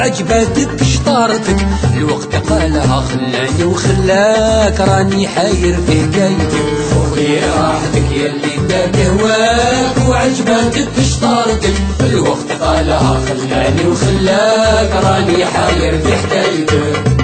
وعجبتك شطارتك، الوقت قالها خلاني وخلاك راني حاير في حكايتك. خذي راحتك يلي داك هواك وعجبتك شطارتك، الوقت قالها خلاني وخلاك راني حاير في حكايتك.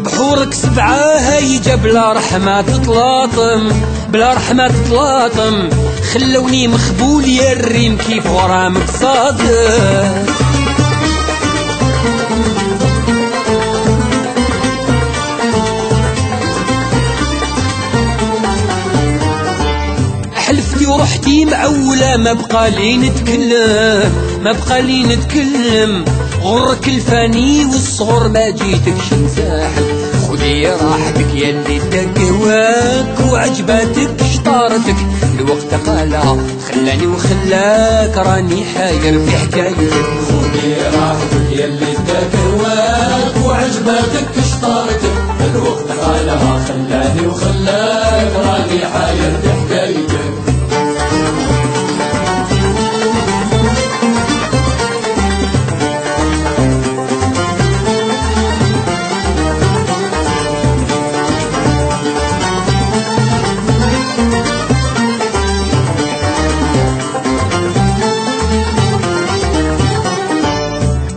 بحورك سبعة هيجا بلا رحمة تطلاطم، بلا رحمة تطلاطم، خلوني مخبول يا الريم كيف غرامك صادق. حلفتي ورحتي معولة ما بقى لي نتكلم، ما بقى لي نتكلم، غرك الفاني والصغر ما جيتكش نساحل. خذي راحتك يلي داك هواك وعجباتك شطارتك، الوقت قالها خلاني وخلاك راني حاير في حكايتك. خذي راحتك يلي داك هواك وعجباتك شطارتك، الوقت قالها خلاني وخلاك راني حاير في حكايتك.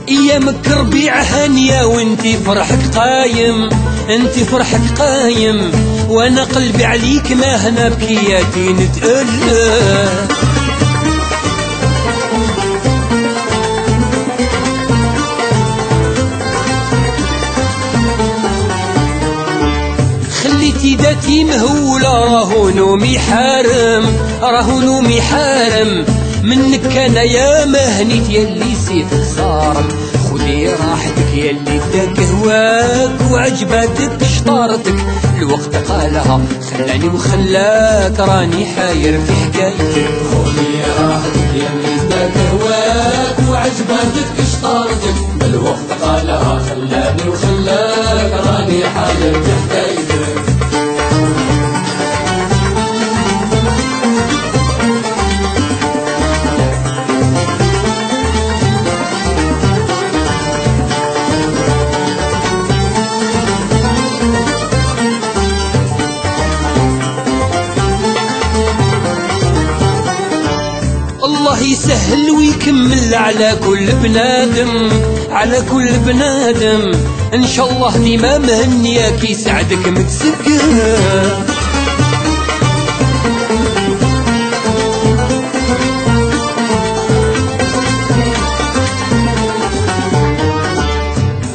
ايامك ربيع هانية وانتي فرحك قايم، انتي فرحك قايم، وانا قلبي عليك ما هنا بكياتي نتألم. خليتي ذاتي مهولة راهو نومي حارم، راهو نومي حارم، منك كان يا مهنيت يلي سيفك صارم. خذي راحتك يلي داك هواك وعجباتك شطارتك، الوقت قالها خلاني وخلاك راني حاير في حكايتك. خذي راحتك يلي داك هواك وعجباتك شطارتك، الوقت قالها خلاني وخلاك راني حاير في حكايتك. الله يسهل ويكمل على كل بنادم، على كل بنادم، ان شاء الله ديما مهنياك يسعدك متسقى.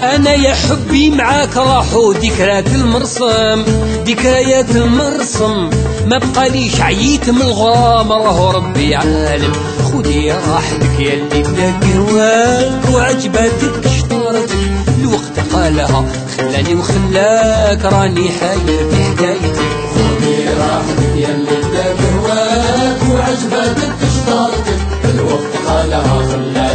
انا يا حبي معاك راحوا ذكريات المرسم، ذكريات المرسم، ما بقاليش عييت من الغرام راهو ربي عالم. خذي راحتك يلي داك هواك وعجباتك شطارتك، الوقت قالها خلاني وخلاك راني حاير في حكايتك. خذي راحتك يلي داك هواك وعجباتك شطارتك، الوقت قالها خلاني